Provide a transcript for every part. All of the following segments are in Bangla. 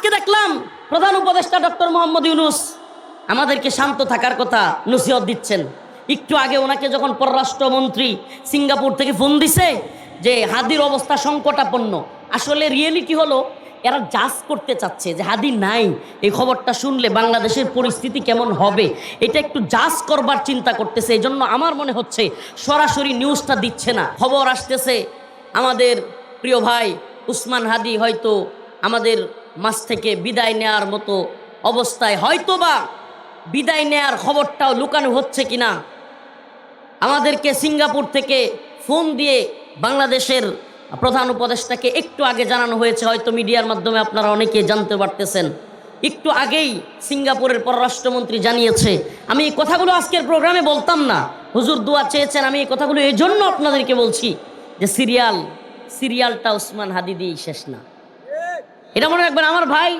আজকে দেখলাম প্রধান উপদেষ্টা ডক্টর মোহাম্মদ ইউনূস আমাদেরকে শান্ত থাকার কথা নসিহত দিচ্ছেন। একটু আগে ওনাকে যখন পররাষ্ট্রমন্ত্রী সিঙ্গাপুর থেকে ফোন দিছে যে হাদির অবস্থা সংকটাপন্ন, আসলে রিয়েলিটি হলো এরা জাজ করতে চাচ্ছে যে হাদি নাই। এই খবরটা শুনলে বাংলাদেশের পরিস্থিতি কেমন হবে এটা একটু জাজ করবার চিন্তা করতেছে। এই জন্য আমার মনে হচ্ছে সরাসরি নিউজটা দিচ্ছে না। খবর আসতেছে আমাদের প্রিয় ভাই উসমান হাদি হয়তো আমাদের মাঝ থেকে বিদায় নেয়ার মতো অবস্থায়, হয়তোবা বিদায় নেয়ার খবরটাও লুকানো হচ্ছে কিনা। আমাদেরকে সিঙ্গাপুর থেকে ফোন দিয়ে বাংলাদেশের প্রধান উপদেষ্টাকে একটু আগে জানানো হয়েছে, হয়তো মিডিয়ার মাধ্যমে আপনারা অনেকে জানতে পারতেছেন। একটু আগেই সিঙ্গাপুরের পররাষ্ট্রমন্ত্রী জানিয়েছে। আমি এই কথাগুলো আজকের প্রোগ্রামে বলতাম না, হুজুর দোয়া চেয়েছেন, আমি এই কথাগুলো এই জন্য আপনাদেরকে বলছি যে সিরিয়ালটা উসমান হাদি দিয়েই শেষ না। এটা মনে রাখবেন। আমার ভাই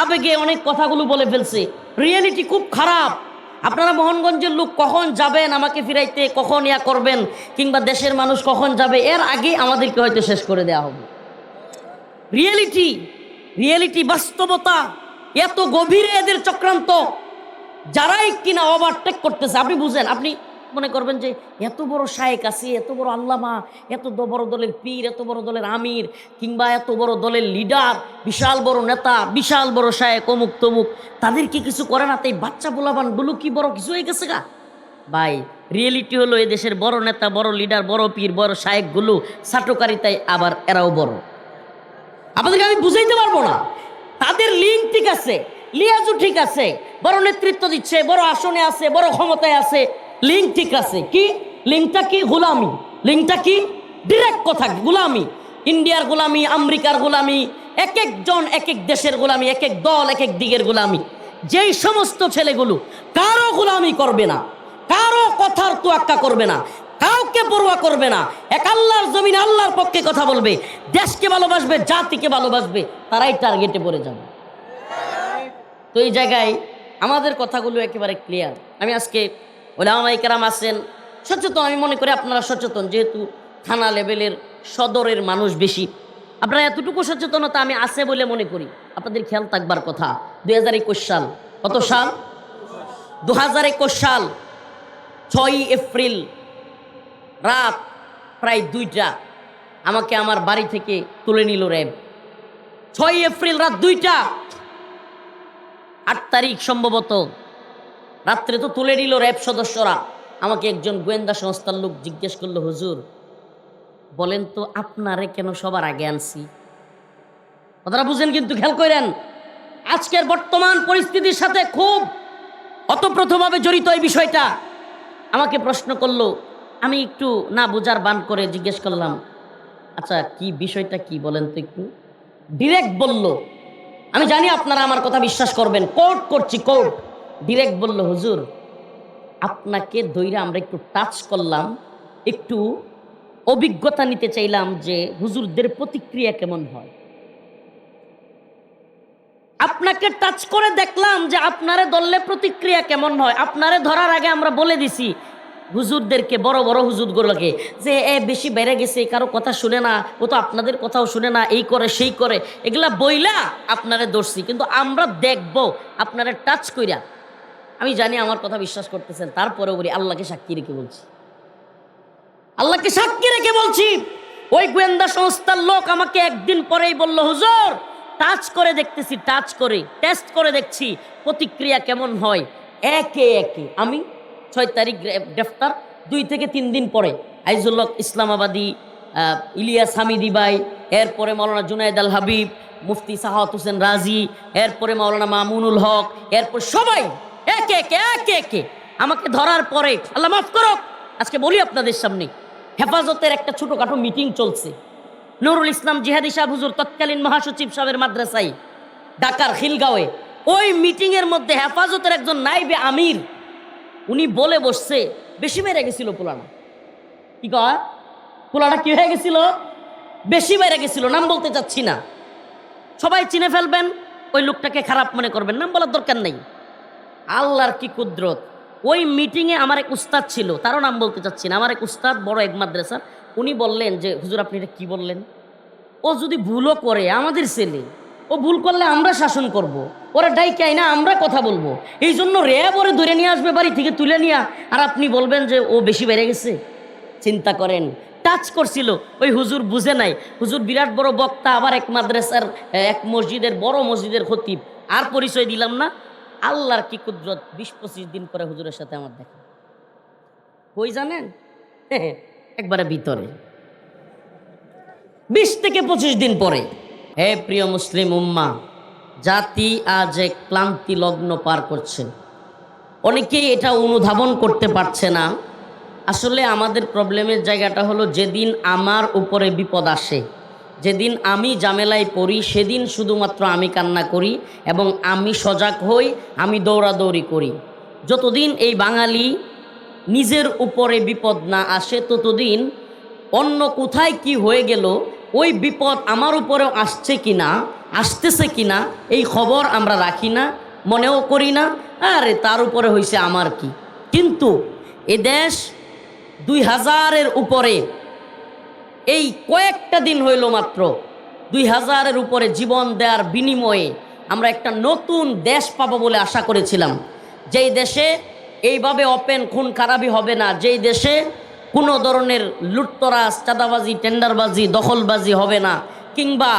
আবেগে অনেক কথাগুলো বলে ফেলছে, রিয়েলিটি খুব খারাপ। আপনারা মোহনগঞ্জের লোক কখন যাবেন আমাকে ফিরাইতে, কখন ইয়া করবেন, কিংবা দেশের মানুষ কখন যাবে, এর আগে আমাদেরকে হয়তো শেষ করে দেওয়া হবে। রিয়েলিটি বাস্তবতা এত গভীরে এদের চক্রান্ত, যারাই কিনা ওভারটেক করতেছে। আপনি বুঝেন, আপনি মনে করবেন যে এত বড় শায়েক আছে, এত বড় আল্লামা, এত বড় দলের পীর, এত বড় দলের আমির, কিংবা এত বড় দলের লিডার, বিশাল বড় নেতা, বিশাল বড় শায়েক, অমুক তমুক, তাদেরকে কিছু করে না, তাই বাচ্চা পোলাবান গুলো কি বড় কিছু হয়ে গেছে গা? ভাই রিয়েলিটি হলো এই দেশের বড় নেতা, বড় লিডার, বড় পীর, বড় শায়েক গুলো চাটুকারিতায় আবার এরাও বড়। আপনাদেরকে আমি বুঝাইতে পারবো না। তাদের লিঙ্ক ঠিক আছে, লিয়াজু ঠিক আছে, বড় নেতৃত্ব দিচ্ছে, বড় আসনে আছে, বড় ক্ষমতায় আছে, লিঙ্ক ঠিক আছে। কি লিঙ্কটা? কি গোলামি। লিঙ্কটা কি? ডিরেক্ট কথা, গোলামি। ইন্ডিয়ার গোলামি, আমেরিকার গোলামি, এক একজন এক এক দেশের গোলামি, এক এক দল এক এক দিকের গোলামি। যেই সমস্ত ছেলেগুলো কারো গোলামি করবে না, কারো কথার তোয়াক্কা করবে না, কাউকে পরোয়া করবে না, এক আল্লাহর জমিন আল্লাহর পক্ষে কথা বলবে, দেশকে ভালোবাসবে, জাতিকে ভালোবাসবে, তারাই টার্গেটে পড়ে যাবে। তো এই জায়গায় আমাদের কথাগুলো একেবারে ক্লিয়ার। আমি আজকে ওলামায়ে কেরাম আছেন সচেতন, আমি মনে করি আপনারা সচেতন, যেহেতু থানা লেভেলের সদরের মানুষ বেশি, আপনারা এতটুকু সচেতনতা আমি আছে বলে মনে করি। আপনাদের খেয়াল থাকবার কথা, 2021 সাল, কত সাল? 2021 সাল 6 এপ্রিল রাত প্রায় 2টা আমাকে আমার বাড়ি থেকে তুলে নিল র্যাব। 6 এপ্রিল রাত 2টা, 8 তারিখ সম্ভবত রাত্রে তো তুলে নিল র্যাব সদস্যরা। আমাকে একজন গোয়েন্দা সংস্থার লোক জিজ্ঞেস করলো, হুজুর বলেন তো আপনারে কেন সবার আগে আনছি? কথাটা বুঝেন কিন্তু, খেয়াল করেন। আজকের বর্তমান পরিস্থিতির সাথে খুব অতপ্রথভাবে জড়িত এই বিষয়টা। আমাকে প্রশ্ন করলো, আমি একটু না বোঝার বান করে জিজ্ঞেস করলাম, আচ্ছা কি বিষয়টা কি বলেন তো একটু। ডিরেক্ট বলল, আমি জানি আপনারা আমার কথা বিশ্বাস করবেন, কোর্ট করছি, কোর্ট। ডিরেক্ট বলল, হুজুর আপনাকে দইরা আমরা একটু টাচ করলাম, একটু অভিজ্ঞতা নিতে চাইলাম যে হুজুরদের প্রতিক্রিয়া কেমন হয়। আপনাকে টাচ করে দেখলাম যে আপনারে ধরলে প্রতিক্রিয়া কেমন হয়। আপনারে ধরার আগে আমরা বলে দিছি হুজুরদেরকে, বড় বড় হুজুরগুলোকে, যে এ বেশি বেড়ে গেছে, কারো কথা শুনে না, ও তো আপনাদের কথাও শুনে না, এই করে সেই করে, এগুলা বইলা আপনারে ধরছি, কিন্তু আমরা দেখব আপনারে টাচ কইরা। আমি জানি আমার কথা বিশ্বাস করতেছেন, তারপরেও বলি আল্লাহকে সাক্ষী রেখে বলছি, আল্লাহকে সাক্ষী রেখে বলছি। ওই গোয়েন্দা সংস্থার লোক আমাকে একদিন পরেই বলল, হুজুর টাচ করে দেখতেছি, টাচ করে টেস্ট করে দেখছি প্রতিক্রিয়া কেমন হয়। একে একে আমি 6 তারিখ গ্রেফতার, 2 থেকে 3 দিন পরে আইজুল্লাহ ইসলামাবাদী, ইলিয়াস হামিদি ভাই, এরপরে মাওলানা জুনায়েদ আল হাবিব, মুফতি সাহাওয়াত হোসেন রাজি, এরপরে মাওলানা মামুনুল হক, এরপর সবাই একে একে একে একে আমাকে ধরার পরে, আল্লাহ মাফ করো আজকে বলি আপনাদের সামনে, হেফাজতের একটা ছোটখাটো মিটিং চলছে নুরুল ইসলাম জিহাদি সাহেব হুজুর তৎকালীন মহাসচিব সাহেবের মাদ্রাসায় ঢাকার খিলগাঁওয়ে। ওই মিটিংয়ের মধ্যে হেফাজতের একজন নাইবে আমির উনি বলে বসছে, বেশি বেড়ে গেছিল পোলাটা। কি কয়? পোলাটা কি হয়ে গেছিল? বেশি বেড়ে গেছিল। নাম বলতে চাচ্ছি না, সবাই চিনে ফেলবেন, ওই লোকটাকে খারাপ মনে করবেন, নাম বলার দরকার নেই। আল্লাহর কি কুদরত, ওই মিটিংয়ে আমার এক উস্তাদ ছিল, তারও নাম বলতে চাচ্ছি না, আমার এক উস্তাদ বড় এক মাদ্রাসার, উনি বললেন যে হুজুর আপনি এটা কি বললেন? ও যদি ভুলও করে আমাদের ছেলে, ও ভুল করলে আমরা শাসন করব। ওরা ডাইকে আইনা আমরা কথা বলবো। এই জন্য র্যাব ওরে ধরে নিয়ে আসবে বাড়ি থেকে তুলে নিয়ে, আর আপনি বলবেন যে ও বেশি বেড়ে গেছে। চিন্তা করেন, টাচ করছিল, ওই হুজুর বুঝে নাই। হুজুর বিরাট বড় বক্তা, আবার এক মাদ্রাসার এক মসজিদের বড় মসজিদের খতিব। আর পরিচয় দিলাম না। আল্লাহর কি কুদরত, 20-25 দিন পরে হুজুরের সাথে আমার দেখা। কই জানেন? একবারে ভিতরে, 20 থেকে 25 দিন পরে। হে প্রিয় মুসলিম উম্মাহ, জাতি আজ এক ক্লান্তি লগ্ন পার করছে। অনেকেই এটা অনুধাবন করতে পারছে না। আসলে আমাদের প্রবলেমের জায়গাটা হলো, যেদিন আমার উপরে বিপদ আসে, যেদিন আমি ঝামেলায় পড়ি, সেদিন শুধুমাত্র আমি কান্না করি এবং আমি সজাগ হই, আমি দৌড়াদৌড়ি করি। যতদিন এই বাঙালি নিজের উপরে বিপদ না আসে, ততদিন অন্য কোথায় কি হয়ে গেল, ওই বিপদ আমার উপরেও আসছে কিনা, আসতেছে কিনা, এই খবর আমরা রাখি না, মনেও করি না। আরে তার উপরে হয়েছে আমার কি। কিন্তু এ দেশ 2000-এর উপরে, এই কয়েকটা দিন হইল মাত্র 2000-এর উপরে জীবন দেওয়ার বিনিময়ে আমরা একটা নতুন দেশ পাবো বলে আশা করেছিলাম। যেই দেশে এইভাবে ওপেন খুন খারাপি হবে না, যেই দেশে কোনো ধরনের লুটতরাজ, চাঁদাবাজি, টেন্ডারবাজি, দখলবাজি হবে না, কিংবা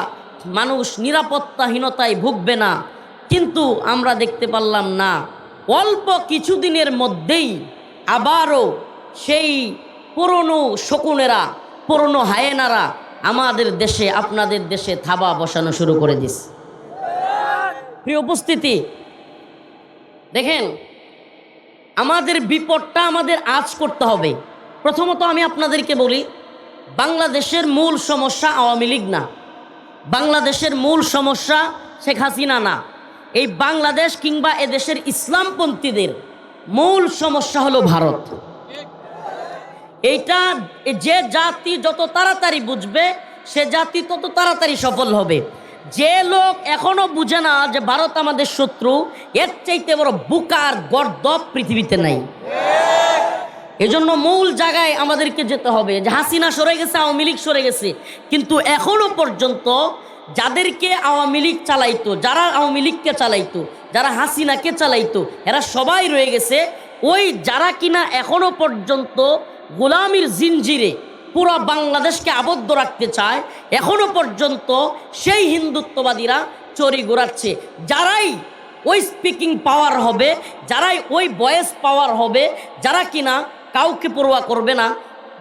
মানুষ নিরাপত্তাহীনতায় ভুগবে না। কিন্তু আমরা দেখতে পারলাম না, অল্প কিছুদিনের মধ্যেই আবারও সেই পুরনো শকুনেরা, পুরনো হায়েনারা আমাদের দেশে, আপনাদের দেশে থাবা বসানো শুরু করে দিস। প্রিয় উপস্থিতি, দেখেন, আমাদের বিপদটা আমাদের আজ করতে হবে। প্রথমত আমি আপনাদেরকে বলি, বাংলাদেশের মূল সমস্যা আওয়ামী লীগ না, বাংলাদেশের মূল সমস্যা শেখ হাসিনা না। এই বাংলাদেশ কিংবা এদেশের ইসলামপন্থীদের মূল সমস্যা হলো ভারত। এইটা যে জাতি যত তাড়াতাড়ি বুঝবে, সে জাতি তত তাড়াতাড়ি সফল হবে। যে লোক এখনো বুঝে না যে ভারত আমাদের শত্রু, এর চাইতে বড় বুকার গর্দভ পৃথিবীতে নাই। এজন্য মূল জায়গায় আমাদেরকে যেতে হবে। যে হাসিনা সরে গেছে, আওয়ামী লীগ সরে গেছে, কিন্তু এখনো পর্যন্ত যাদেরকে আওয়ামী লীগ চালাইতো, যারা আওয়ামী লীগকে চালাইতো, যারা হাসিনাকে চালাইতো, এরা সবাই রয়ে গেছে। ওই যারা কিনা এখনো পর্যন্ত গোলামির জিনজিরে পুরো বাংলাদেশকে আবদ্ধ রাখতে চায়, এখনো পর্যন্ত সেই হিন্দুত্ববাদীরা চড়ি ঘোরাচ্ছে। যারাই ওই স্পিকিং পাওয়ার হবে, যারাই ওই ভয়েস পাওয়ার হবে, যারা কিনা কাউকে পরোয়া করবে না,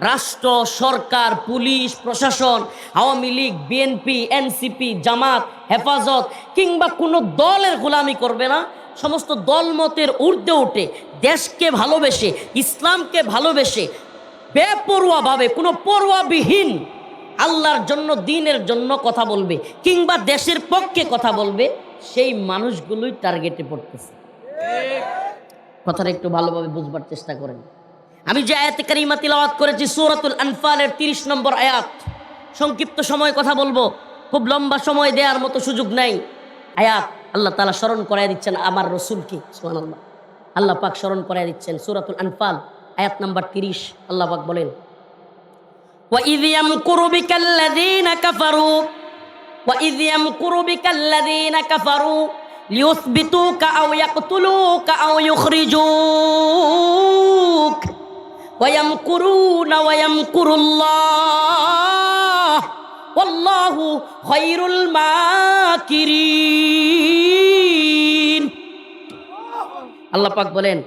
রাষ্ট্র, সরকার, পুলিশ, প্রশাসন, আওয়ামী লীগ, বিএনপি, এনসিপি, জামাত, হেফাজত কিংবা কোনো দলের গোলামি করবে না, সমস্ত দলমতের ঊর্ধ্বে উঠে দেশকে ভালোবেসে, ইসলামকে ভালোবেসে, বেপরোয়াভাবে, কোনো পরোয়াবিহীন আল্লাহর জন্য, দ্বীনের জন্য কথা বলবে কিংবা দেশের পক্ষে কথা বলবে, সেই মানুষগুলোই টার্গেটে পড়তেছে। কথাটা একটু ভালোভাবে বুঝবার চেষ্টা করেন। আমি যে আয়াতে কারিমা তিলাওয়াত করেছি সূরাতুল আনফালের 30 নম্বর আয়াত, সংক্ষিপ্ত সময় কথা বলবো, খুব লম্বা সময় দেওয়ার মতো সুযোগ নাই। আয়াত আল্লাহ তাআলা স্মরণ করায় দিচ্ছেন আমার রাসূলকে, সুবহানাল্লাহ। আল্লাহ পাক স্মরণ করায় দিচ্ছেন সূরাতুল আনফাল আয়াত নাম্বার 30। আল্লাহ পাক বলেন, وَإِذْ يَمْكُرُ بِكَ الَّذِينَ كَفَرُوا وَإِذْ يَمْكُرُ بِكَ الَّذِينَ كَفَرُوا لِيُثْبِتُوكَ أَوْ يَقْتُلُوكَ أَوْ يُخْرِجُوكَ وَيَمْكُرُونَ وَيَمْكُرُ اللَّهُ وَاللَّهُ خَيْرُ الْمَاكِرِينَ। আল্লাহ পাক বলেন,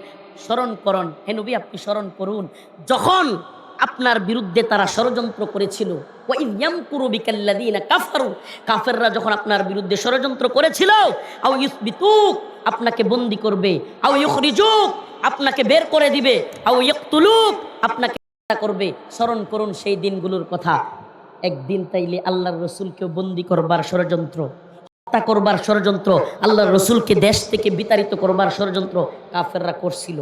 স্মরণ করুন হে নবী, আপনি স্মরণ করুন যখন আপনার বিরুদ্ধে তারা ষড়যন্ত্র করেছিল। ওয়াইয ইয়ামকুরু বিকাল্লাযীনা কাফারু, কাফেররা যখন আপনার বিরুদ্ধে ষড়যন্ত্র করেছিল, আও ইউসবিতুক, আপনাকে বন্দী করবে, আও ইউখরিজুক, আপনাকে বের করে দিবে, আও ইয়াকতুলুক, আপনাকে হত্যা করবে। স্মরণ করুন সেই দিনগুলোর কথা। একদিন তাইলে আল্লাহর রাসূলকেও বন্দী করবার ষড়যন্ত্র, হত্যা করবার ষড়যন্ত্র, আল্লাহর রাসূলকে দেশ থেকে বিতাড়িত করবার ষড়যন্ত্র কাফেররা করছিল।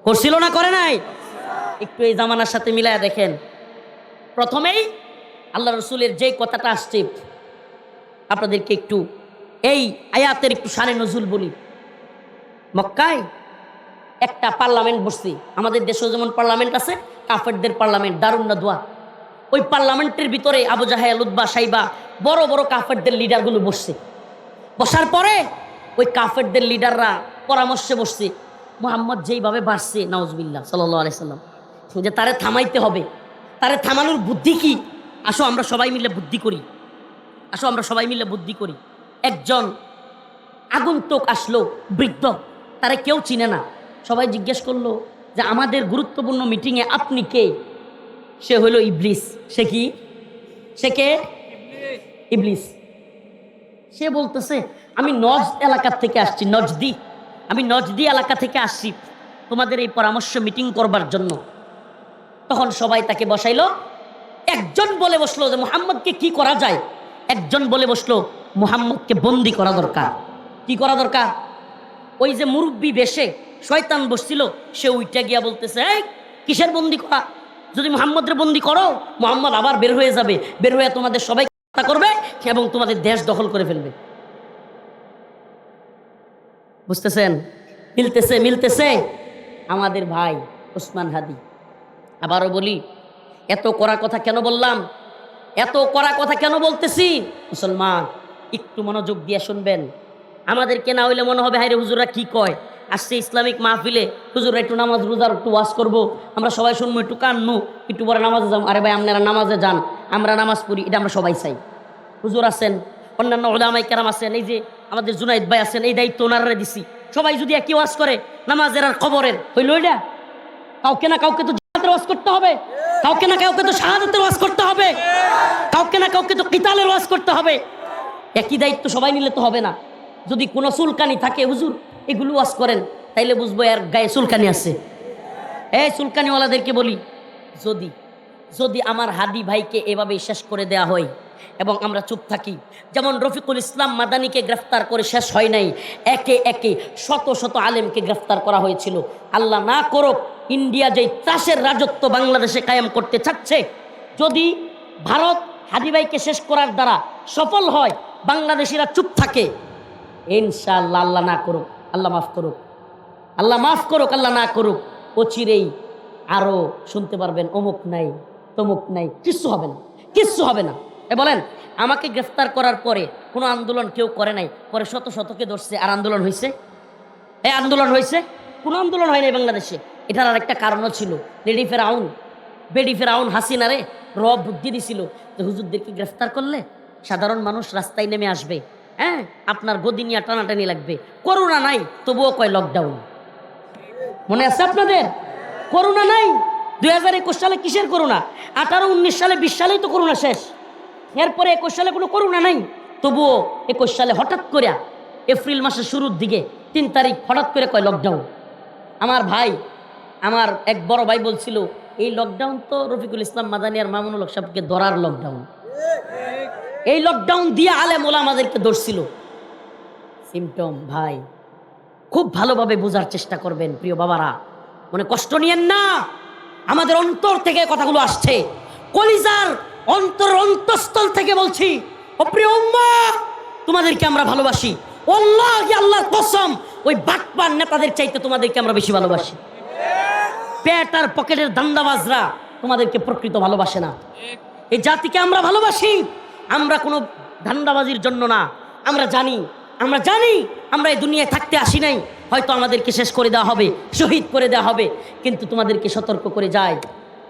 করছিল না করে নাই? একটু এই জামানার সাথে মিলায়া দেখেন। প্রথমেই আল্লাহ রসুলের যেই কথাটা আসছে, আপনাদেরকে একটু এই আয়াতের একটু শানে নজুল বলি। মক্কায় একটা পার্লামেন্ট বসছে, আমাদের দেশেও যেমন পার্লামেন্ট আছে, কাফেরদের পার্লামেন্ট দারুন নাদওয়া। ওই পার্লামেন্টের ভিতরে আবু জাহেল, উতবা, সাইবা বড় বড় কাফেরদের লিডারগুলো বসছে। বসার পরে ওই কাফেরদের লিডাররা পরামর্শে বসছে, মুহাম্মদ যেইভাবে বাড়ছে নাউজুবিল্লাহ সাল্লাল্লাহু আলাইহি সাল্লাম, যে তারে থামাইতে হবে, তারে থামানোর বুদ্ধি কি? আসো আমরা সবাই মিলে বুদ্ধি করি, আসো আমরা সবাই মিলে বুদ্ধি করি। একজন আগন্তুক আসলো, বৃদ্ধ, তারে কেউ চিনে না। সবাই জিজ্ঞেস করলো যে আমাদের গুরুত্বপূর্ণ মিটিংয়ে আপনি কে? সে হলো ইবলিস। সে কি? সে কে? ইবলিস। সে বলতেছে আমি নজদ এলাকা থেকে আসছি, নজদি, আমি নজদি এলাকা থেকে আসছি তোমাদের এই পরামর্শ মিটিং করবার জন্য। তখন সবাই তাকে বসাইলো। একজন বলে বসলো যে মুহাম্মদকে কি করা যায়? একজন বলে বসলো মুহাম্মদকে বন্দি করা দরকার। কি করা দরকার? ওই যে মুরব্বী বেশে শয়তান বসছিল, সে উইটা গিয়া বলতেছে এই কিসের বন্দি করা? যদি মুহাম্মদের বন্দি করো, মুহাম্মদ আবার বের হয়ে যাবে, বের হয়ে তোমাদের সবাই হত্যা করবে এবং তোমাদের দেশ দখল করে ফেলবে। বুঝতেছেন? মিলতেছে মিলতেছে। আমাদের ভাই ওসমান হাদি। আবারও বলি, এত কড়া কথা কেন বললাম? এত কড়া কথা কেন বলতেছি? মুসলমান একটু মনোযোগ দিয়ে শুনবেন। আমাদেরকে না হইলে মনে হবে হায়রে হুজুররা কি কয়, আসছে ইসলামিক মাহফিলে, হুজুররা একটু নামাজ রোজার একটু ওয়াজ করবো, আমরা সবাই শুনবো, একটু কান্নু, একটু পরে নামাজে যান। আরে ভাই আপনারা নামাজে যান, আমরা নামাজ পড়ি, এটা আমরা সবাই চাই। হুজুর আছেন, অন্যান্য উলামায়ে কেরাম আছেন, এই যে আমাদের জুনাইদ ভাই আছেন, এই দায়িত্ব ওনারা দিছি। সবাই যদি একই ওয়াজ করে, নামাজের আর কবরের, হইল এটা? কাউকে না কাউকে তো জিহাদের ওয়াজ করতে হবে, কাউকে না কাউকে তো শাহাদাতের ওয়াজ করতে হবে, কাউকে না কাউকে তো কিতালের ওয়াজ করতে হবে। একই দায়িত্ব সবাই নিলে তো হবে না। যদি কোনো চুলকানি থাকে, হুজুর এগুলো ওয়াজ করেন, তাইলে বুঝবো এর গায়ে চুলকানি আছে। এই চুলকানিওয়ালাদেরকে বলি, যদি যদি আমার হাদি ভাইকে এভাবে শেষ করে দেয়া হয় এবং আমরা চুপ থাকি, যেমন রফিকুল ইসলাম মাদানিকে গ্রেফতার করে শেষ হয় নাই, একে একে শত শত আলেমকে গ্রেফতার করা হয়েছিল। আল্লাহ না করুক ইন্ডিয়া যেই ত্রাসের রাজত্ব বাংলাদেশে কায়েম করতে চাচ্ছে, যদি ভারত হাদি ভাইকে শেষ করার দ্বারা সফল হয়, বাংলাদেশিরা চুপ থাকে, ইনশাআল্লাহ, আল্লাহ না করুক, আল্লাহ মাফ করুক, আল্লাহ মাফ করুক, আল্লাহ না করুক, অচিরেই আরও শুনতে পারবেন অমুক নাই তমুক নাই, কিচ্ছু হবে না, কিচ্ছু হবে না। বলেন, আমাকে গ্রেফতার করার পরে কোনো আন্দোলন কেউ করে নাই, পরে শত শতকে ধরছে, আর আন্দোলন হয়েছে? এই আন্দোলন হয়েছে? কোনো আন্দোলন হয় নাই বাংলাদেশে। এটার আর একটা কারণও ছিল, বেডি ফেরাউন হাসিনারে বুদ্ধি দিছিল যে হুজুরদেরকে গ্রেফতার করলে সাধারণ মানুষ রাস্তায় নেমে আসবে, হ্যাঁ, আপনার গদি নিয়ে টানাটানি লাগবে। করোনা নাই, তবুও কয় লকডাউন। মনে আছে আপনাদের? করোনা নাই। 2021 সালে কিসের করোনা? 18, 19 সালে, 20 সালেই তো করোনা শেষ। এরপরে 21 সালে কোনো করোনা নাই, তবুও 21 সালে হঠাৎ করে এপ্রিল মাসের শুরুর দিকে 3 তারিখ হঠাৎ করে কয় লকডাউন। আমার ভাই, আমার এক বড় ভাই বলছিল এই লকডাউন তো রফিকুল ইসলাম মাদানী আর মামুনুল হক সাহেবকে ধরার লকডাউন। এই লকডাউন দিয়ে আলেম ওলামাদেরকে ধরছিল। সিমটম ভাই খুব ভালোভাবে বোঝার চেষ্টা করবেন প্রিয় বাবারা, মনে কষ্ট নিয়েন না। আমাদের অন্তর থেকে কথাগুলো আসছে, কলিজার অন্তঃস্থল থেকে বলছি, ও প্রিয় উম্মাহ, তোমাদেরকে আমরা ভালোবাসি। আল্লাহি আল্লাহর কসম, ওই বাটপার নেতাদের চাইতে তোমাদেরকে আমরা বেশি ভালোবাসি। পেট আর পকেটের দান্দাবাজরা তোমাদেরকে প্রকৃত ভালোবাসে না। এই জাতিকে আমরা ভালোবাসি, আমরা কোনো ধান্দাবাজির জন্য না। আমরা জানি আমরা এই দুনিয়ায় থাকতে আসি নাই, হয়তো আমাদেরকে শেষ করে দেওয়া হবে, শহীদ করে দেওয়া হবে, কিন্তু তোমাদেরকে সতর্ক করে যায়।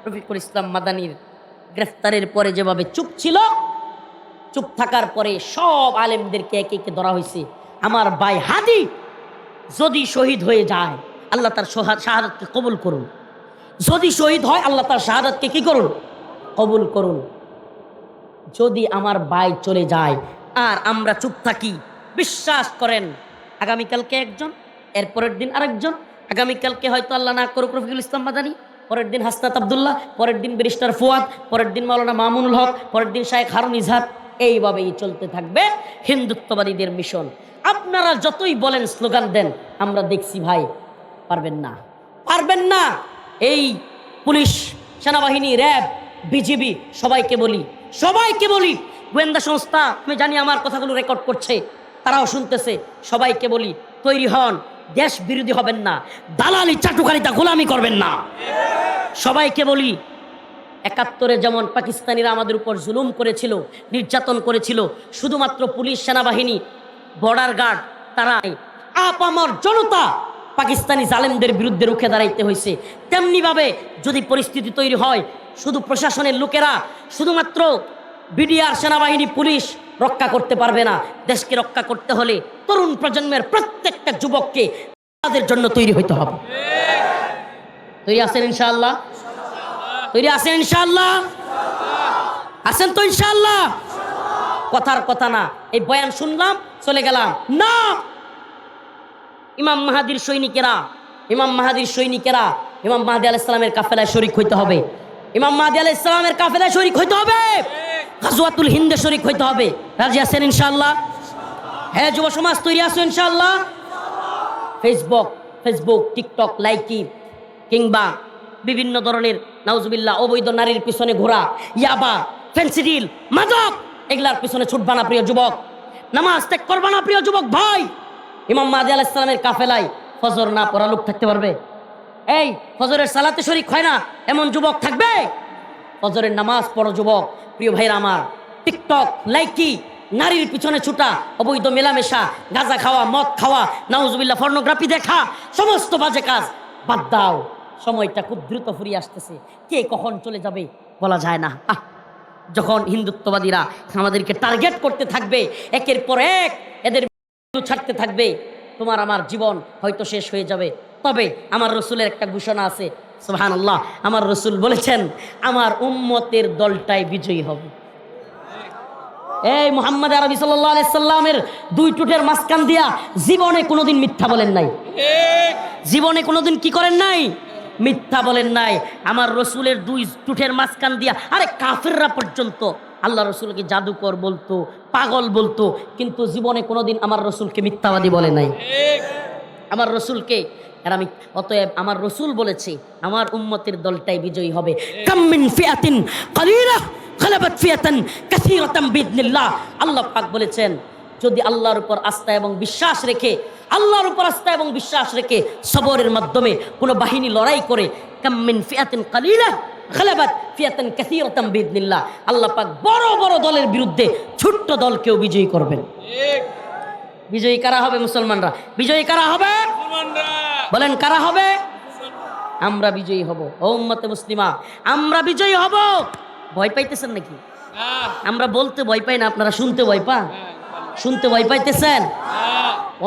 রফিকুল ইসলাম মাদানীর গ্রেফতারের পরে যেভাবে চুপ ছিল, চুপ থাকার পরে সব আলেমদেরকে একে একে ধরা হয়েছে। আমার ভাই হাদি যদি শহীদ হয়ে যায়, আল্লাহ তার শাহাদাতকে কবুল করুন। যদি শহীদ হয়, আল্লাহ তার শাহাদাতকে কি করুন? কবুল করুন। যদি আমার ভাই চলে যায় আর আমরা চুপ থাকি, বিশ্বাস করেন আগামীকালকে একজন, এর পরের দিন আরেকজন, আগামীকালকে হয়তো আল্লাহ না করুক রফিকুল ইসলাম মাদানী, পরের দিন হাসনাত আব্দুল্লাহ, পরের দিন ব্যারিস্টার ফুয়াদ, পরের দিন মাওলানা মামুনুল হক, পরের দিন শায়েখ হারুন ইজহার। এইভাবেই চলতে থাকবে হিন্দুত্ববাদীদের মিশন। আপনারা যতই বলেন, স্লোগান দেন, আমরা দেখছি ভাই পারবেন না, পারবেন না। এই পুলিশ, সেনাবাহিনী, র্যাব, বিজিবি, সবাইকে বলি, গোয়েন্দা সংস্থা, আমি জানি আমার কথাগুলো রেকর্ড করছে, তারাও শুনতেছে, সবাইকে বলি তৈরি হন, দেশ বিরোধী হবেন না, দালালি চাটুকারিতা গোলামি করবেন না। সবাইকে বলি 71-এ যেমন পাকিস্তানিরা আমাদের উপর জুলুম করেছিল, নির্যাতন করেছিল, শুধুমাত্র পুলিশ, সেনাবাহিনী, বর্ডার গার্ড তারা আপামর জনতা পাকিস্তানি জালেমদের বিরুদ্ধে রুখে দাঁড়াইতে হয়েছে। তেমনিভাবে যদি পরিস্থিতি তৈরি হয়, শুধু প্রশাসনের লোকেরা, শুধুমাত্র বিডিআর, সেনাবাহিনী, পুলিশ রক্ষা করতে পারবে না। দেশকে রক্ষা করতে হলে তরুণ প্রজন্মের প্রত্যেকটা যুবককে তাদের জন্য তৈরি হইতে হবে। তৈরি আছেন ইনশাআল্লাহ? তৈরি আছেন ইনশাআল্লাহ? আছেন তো ইনশাআল্লাহ? কথার কথা না, এই বয়ান শুনলাম চলে গেলাম না। ইমাম মাহাদির সৈনিকেরা, ইমাম মাহাদির সৈনিকেরা ইমাম মাহদী আলাইহিস সালামের কাফেলায় শরীক হইতে হবে। ইমাম মাহদী আলাইহিস সালামের কাফেলায় শরীক হইতে হবে। গাজওয়াতুল হিন্দে শরীক হইতে হবে। রাজি আছেন ইনশাআল্লাহ? হ্যাঁ যুব সমাজ, তৈরি আছো ইনশাআল্লাহ? ফেসবুক, টিকটক, লাইকি কিংবা বিভিন্ন ধরনের নাউজুবিল্লাহ অবৈধ নারীর পিছনে ঘোরা, ইয়াবা, ফেন্সিডিল, মাদক, এগুলার পিছনে ছুটবা না প্রিয় যুবক। নামাজ ত্যাগ করবা না প্রিয় যুবক ভাই। ইমাম মাহদী আলাইহিস সালামের কাফেলায় ফজর না পড়া লোক থাকতে পারবে? এই ফজরের সালাতে শরীক হয় না এমন যুবক থাকবে? ফজরের নামাজ পড়ো যুবক। প্রিয় ভাইরা আমার, টিকটক, লাইকি, নারীর পিছনে ছুটা, অবৈধ মেলামেশা, গাঁজা খাওয়া, মদ খাওয়া, নাউজুবিল্লাহ পর্নোগ্রাফি দেখা, সমস্ত বাজে কাজ বাদ দাও। সময়টা খুব দ্রুত ফুরিয়ে আসতেছে, কে কখন চলে যাবে বলা যায় না। যখন হিন্দুত্ববাদীরা আমাদেরকে টার্গেট করতে থাকবে, একের পর এক এদের ছাড়তে থাকবে, তোমার আমার জীবন হয়তো শেষ হয়ে যাবে। তবে আমার রসুলের একটা ঘোষণা আছে, সুবহানাল্লাহ। আমার রসুল বলেছেন, আমার উম্মতের দলটাই বিজয়ী হবে। এই মুহাম্মদ আরবি সাল্লাল্লাহু আলাইহি সাল্লামের দুই টুটের মাঝখান দিয়া জীবনে কোনোদিন মিথ্যা বলেন নাই। জীবনে কোনোদিন কি করেন নাই? মিথ্যা বলেন নাই। আমার রসুলের দুই টুটের মাঝখান দিয়া, আরে কাফেররা পর্যন্ত আল্লাহ রসুলকে জাদুকর বলতো, পাগল বলতো, কিন্তু জীবনে কোনোদিন আমার রসুলকে মিথ্যাবাদী বলে নাই। আমার রসুলকে আর আমি, অতএব আমার রসুল বলেছে আমার উম্মতের দলটাই বিজয়ী হবে। কাম মিন ফিয়াতিন কালিলা গালাবাত ফিয়াতান কাসীরাতান বিইذনিল্লাহ। আল্লাহ পাক বলেছেন, যদি আল্লাহর উপর আস্থা এবং বিশ্বাস রেখে, আল্লাহর উপর আস্থা এবং বিশ্বাস রেখে সবরের মাধ্যমে কোনো বাহিনী লড়াই করে, কাম মিন ফিয়াতিন কালিলা গালাবাত ফিয়াতান কাসীরাতান বিইذনিল্লাহ, আল্লাহ পাক বড় বড় দলের বিরুদ্ধে ছোট্ট দলকেও বিজয়ী করবেন। বিজয়ী কারা হবে? মুসলমানরা। বিজয়ী কারা হবে? বলেন কারা হবে? আমরা বিজয়ী হব। ও উম্মতে মুসলিমা, আমরা বিজয়ী হব। ভয় পাইতেছেন নাকি? আমরা বলতে ভয় পাই না, আপনারা শুনতে ভয় পান? শুনতে ভয় পাইতেছেন?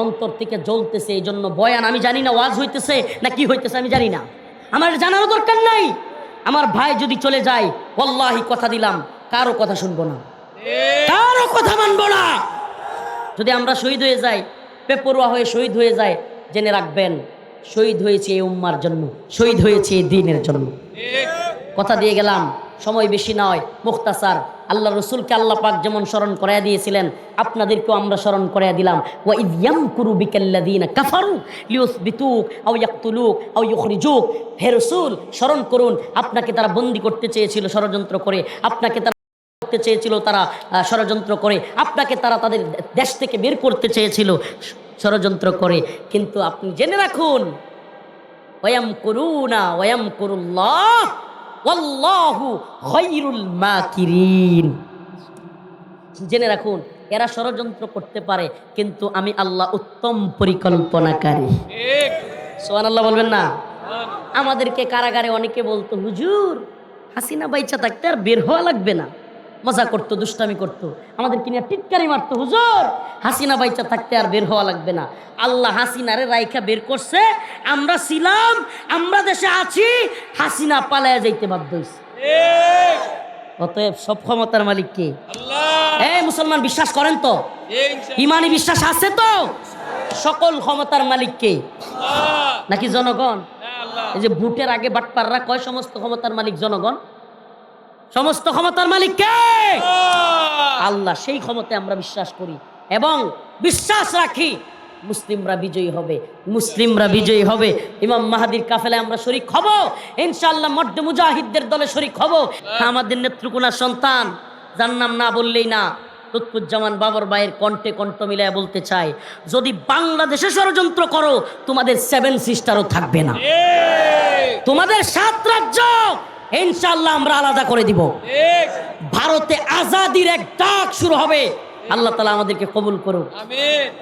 অন্তর থেকে জ্বলতেছে। এই জন্য বয়ান আমি জানি না ওয়াজ হইতেছে না কি হইতেছে আমি জানি না, আমার জানারও দরকার নাই। আমার ভাই যদি চলে যায়, ওয়াল্লাহি কথা দিলাম কারো কথা শুনবো না, কারো কথা মানবো না। যদি আমরা শহীদ হয়ে যাই, বেপরোয়া হয়ে শহীদ হয়ে যায়, জেনে রাখবেন শহীদ হয়েছে এই উম্মার জন্য, শহীদ হয়েছে এই দ্বীনের জন্য। কথা দিয়ে গেলাম, সময় বেশি নয়, মুখতাসার। আল্লাহ রসুলকে আল্লাহ পাক যেমন স্মরণ করাইয়া দিয়েছিলেন, আপনাদেরকেও আমরা স্মরণ করাইয়া দিলাম। ওয়া ইয ইয়ামকুরু বিকাল্লাযীনা কাফারু লিয়ুসবিতুক আও ইয়াকতুলুক আও ইউখরিজুক। হে রাসূল, স্মরণ করুন, আপনাকে তারা বন্দী করতে চেয়েছিল ষড়যন্ত্র করে, আপনাকে তারা করতে চেয়েছিল, তারা ষড়যন্ত্র করে, আপনাকে তারা তাদের দেশ থেকে বের করতে চেয়েছিল ষড়যন্ত্র করে। কিন্তু আপনি জেনে রাখুন, ওয়ায়ামকুরুনা ওয়ায়ামকুরুল্লাহ ওয়াল্লাহু খায়রুল মাকিরিন। জেনে রাখুন, এরা ষড়যন্ত্র করতে পারে, কিন্তু আমি আল্লাহ উত্তম পরিকল্পনাকারী। সুবহানাল্লাহ বলবেন না? আমাদেরকে কারাগারে অনেকে বলতো, হুজুর হাসিনা বাইচা থাকতে আর বের হওয়া লাগবে না। মজা করতো, দুষ্টামি করতো, আমাদেরকে নিয়ে টিটকারি মারতো, হুজুর হাসিনা বাইচা থাকতে আর বের হওয়া লাগবে না। আল্লাহ হাসিনারে রাইখা বের করছে, আমরা ছিলাম, আমরা দেশে আছি, হাসিনা পালায়া যাইতে বাধ্য হইছে। অতএব সব ক্ষমতার মালিক কে? আল্লাহ। এই মুসলমান বিশ্বাস করেন তো? ইমানি বিশ্বাস আছে তো? সকল ক্ষমতার মালিক কে? আল্লাহ। নাকি জনগণ? এই যে ভোটের আগে বাটপাররা কয় সমস্ত ক্ষমতার মালিক জনগণ, সমস্ত ক্ষমতার মালিক কে? আল্লাহ। সেই ক্ষমতায় আমরা বিশ্বাস করি এবং বিশ্বাস রাখি মুসলিমরা বিজয়ী হবে, মুসলিমরা বিজয়ী হবে। ইমাম মাহাদির কাফেলায় আমরা শরীক হব ইনশাআল্লাহ, মর্দে মুজাহিদদের দলে শরীক হব। আমাদের নেত্রকোনার সন্তান, যার নাম না বললেই না, লুৎফুজ্জামান বাবর ভাইয়ের কণ্ঠে কণ্ঠ মিলায় বলতে চাই, যদি বাংলাদেশে ষড়যন্ত্র করো, তোমাদের 7 সিস্টারও থাকবে না, তোমাদের 7 রাজ্য ইনশাআল্লাহ আমরা আলাদা করে দিব। ভারতে আজাদির এক ডাক শুরু হবে। আল্লাহ তাআলা আমাদেরকে কবুল করুন। আমিন।